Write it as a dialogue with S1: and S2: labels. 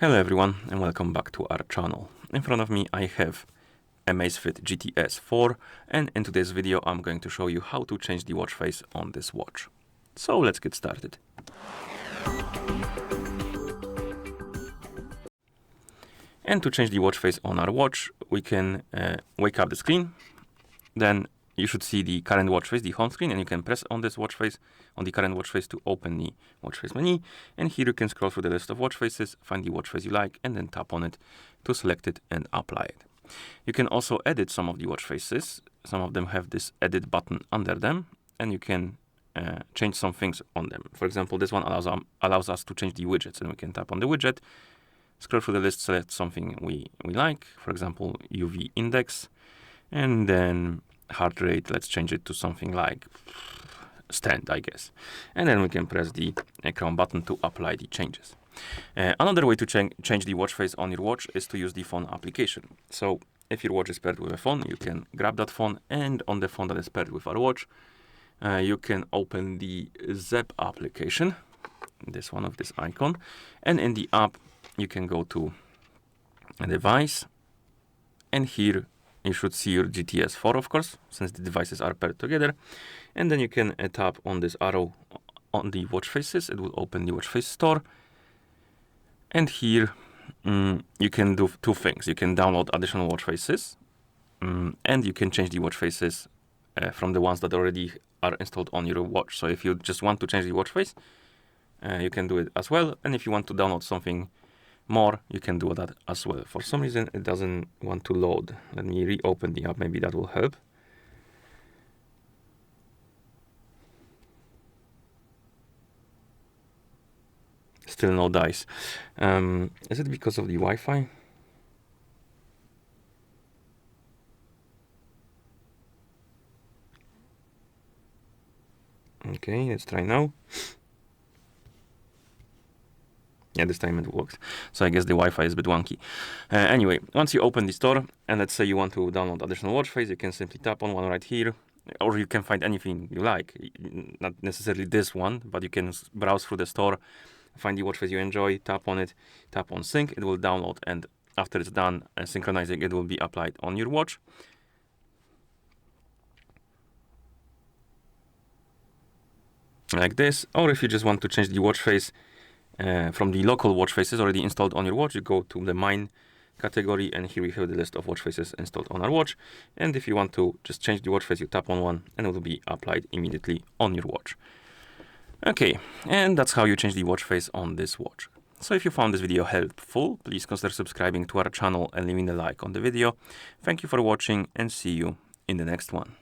S1: Hello everyone and welcome back to our channel. In front of me I have AMAZFIT GTS 4 and in today's video I'm going to show you how to change the watch face on this watch. So let's get started. And to change the watch face on our watch, we can wake up the screen. Then you should see the current watch face, the home screen, and you can press on this watch face, on the current watch face, to open the watch face menu. And here you can scroll through the list of watch faces, find the watch face you like, and then tap on it to select it and apply it. You can also edit some of the watch faces. Some of them have this edit button under them, and you can change some things on them. For example, this one allows us to change the widgets, and we can tap on the widget, scroll through the list, select something we like, for example, UV index, and then heart rate, let's change it to something like stand, I guess. And then we can press the crown button to apply the changes. Another way to change the watch face on your watch is to use the phone application. So if your watch is paired with a phone, you can grab that phone, and on the phone that is paired with our watch, you can open the Zepp application, this one with this icon, and in the app you can go to a device, and here you should see your GTS 4, of course, since the devices are paired together. And then you can tap on this arrow on the watch faces. It will open the watch face store. And here you can do two things. You can download additional watch faces, and you can change the watch faces from the ones that already are installed on your watch. So if you just want to change the watch face, you can do it as well. And if you want to download something more, you can do that as well. For some reason it doesn't want to load. Let me reopen the app, maybe that will help. Still no dice. Is it because of the Wi-Fi? Okay, let's try now. Yeah, this time it works. So I guess the Wi-Fi is a bit wonky. Anyway, once you open the store, and let's say you want to download additional watch face, you can simply tap on one right here, or you can find anything you like. Not necessarily this one, but you can browse through the store, find the watch face you enjoy, tap on it, tap on sync, it will download, and after it's done synchronizing, it will be applied on your watch. Like this. Or if you just want to change the watch face from the local watch faces already installed on your watch, you go to the mine category, and here we have the list of watch faces installed on our watch. And if you want to just change the watch face, you tap on one and it will be applied immediately on your watch. Okay, and that's how you change the watch face on this watch. So if you found this video helpful, please consider subscribing to our channel and leaving a like on the video. Thank you for watching, and see you in the next one.